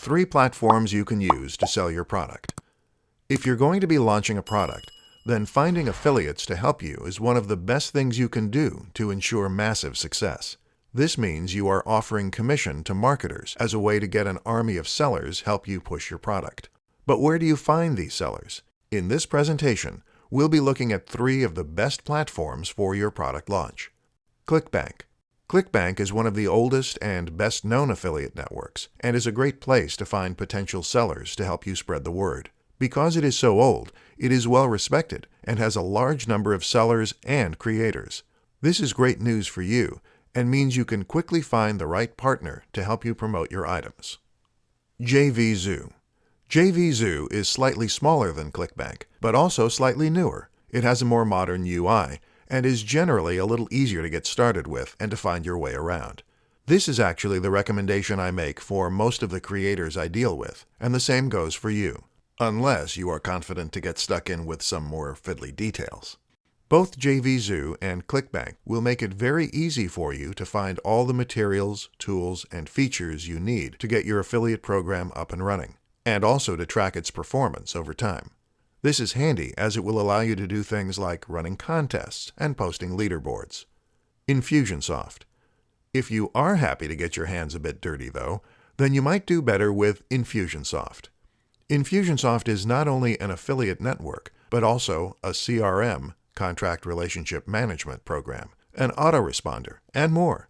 3 platforms you can use to sell your product. If you're going to be launching a product, then finding affiliates to help you is one of the best things you can do to ensure massive success. This means you are offering commission to marketers as a way to get an army of sellers help you push your product. But where do you find these sellers? In this presentation, we'll be looking at 3 of the best platforms for your product launch. Clickbank. Clickbank is one of the oldest and best-known affiliate networks and is a great place to find potential sellers to help you spread the word. Because it is so old, it is well respected and has a large number of sellers and creators. This is great news for you and means you can quickly find the right partner to help you promote your items. Jvzoo. Jvzoo is slightly smaller than Clickbank, but also slightly newer. It has a more modern UI and is generally a little easier to get started with and to find your way around. This is actually the recommendation I make for most of the creators I deal with, and the same goes for you, unless you are confident to get stuck in with some more fiddly details. Both Jvzoo and Clickbank will make it very easy for you to find all the materials, tools, and features you need to get your affiliate program up and running, and also to track its performance over time. This is handy as it will allow you to do things like running contests and posting leaderboards. Infusionsoft. If you are happy to get your hands a bit dirty though, then you might do better with Infusionsoft. Infusionsoft is not only an affiliate network, but also a CRM, contract relationship management program, an autoresponder, and more.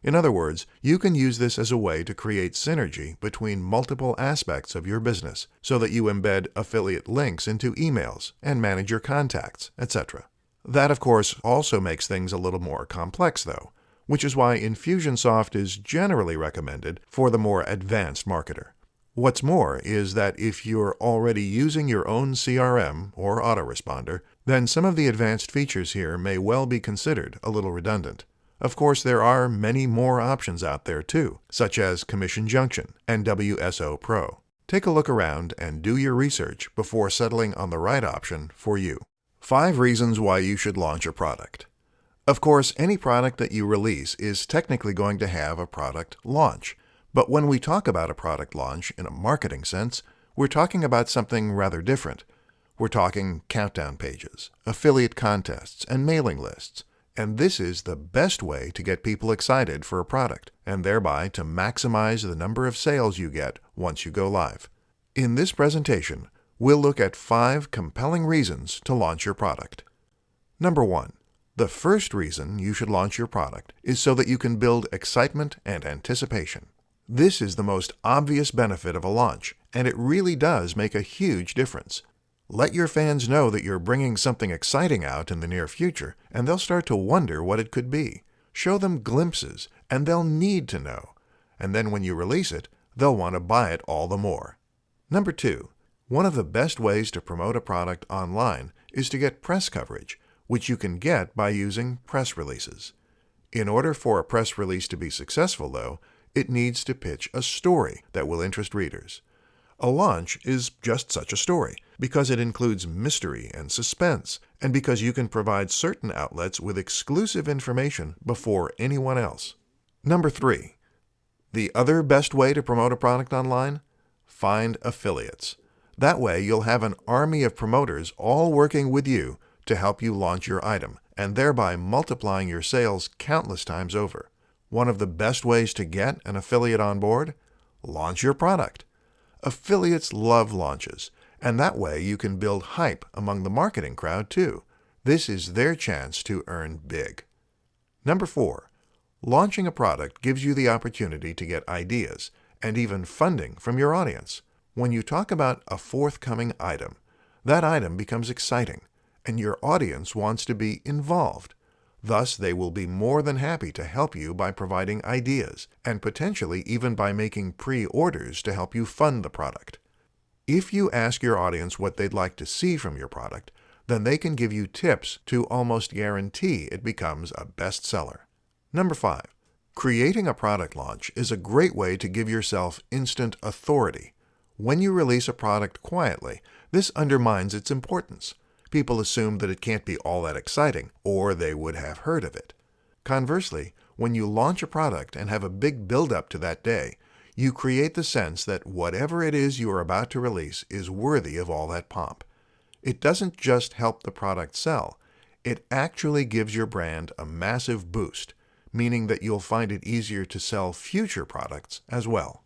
In other words, you can use this as a way to create synergy between multiple aspects of your business so that you embed affiliate links into emails and manage your contacts, etc. That, of course, also makes things a little more complex, though, which is why Infusionsoft is generally recommended for the more advanced marketer. What's more is that if you're already using your own CRM or autoresponder, then some of the advanced features here may well be considered a little redundant. Of course, there are many more options out there too, such as Commission Junction and WSO Pro. Take a look around and do your research before settling on the right option for you. 5 reasons why you should launch a product. Of course, any product that you release is technically going to have a product launch. But when we talk about a product launch in a marketing sense, we're talking about something rather different. We're talking countdown pages, affiliate contests, and mailing lists. And this is the best way to get people excited for a product, and thereby to maximize the number of sales you get once you go live. In this presentation, we'll look at 5 compelling reasons to launch your product. Number 1. The first reason you should launch your product is so that you can build excitement and anticipation. This is the most obvious benefit of a launch, and it really does make a huge difference. Let your fans know that you're bringing something exciting out in the near future, and they'll start to wonder what it could be. Show them glimpses, and they'll need to know. And then when you release it, they'll want to buy it all the more. Number 2. One of the best ways to promote a product online is to get press coverage, which you can get by using press releases. In order for a press release to be successful, though, it needs to pitch a story that will interest readers. A launch is just such a story, because it includes mystery and suspense, and because you can provide certain outlets with exclusive information before anyone else. Number 3. The other best way to promote a product online? Find affiliates. That way you'll have an army of promoters all working with you to help you launch your item, and thereby multiplying your sales countless times over. One of the best ways to get an affiliate on board? Launch your product. Affiliates love launches, and that way you can build hype among the marketing crowd too. This is their chance to earn big. Number 4. Launching a product gives you the opportunity to get ideas and even funding from your audience. When you talk about a forthcoming item, that item becomes exciting, and your audience wants to be involved. Thus, they will be more than happy to help you by providing ideas, and potentially even by making pre-orders to help you fund the product. If you ask your audience what they'd like to see from your product, then they can give you tips to almost guarantee it becomes a bestseller. Number 5. Creating a product launch is a great way to give yourself instant authority. When you release a product quietly, this undermines its importance. People assume that it can't be all that exciting, or they would have heard of it. Conversely, when you launch a product and have a big build-up to that day, You create the sense that whatever it is you are about to release is worthy of all that pomp. It doesn't just help the product sell, it actually gives your brand a massive boost, meaning that you'll find it easier to sell future products as well.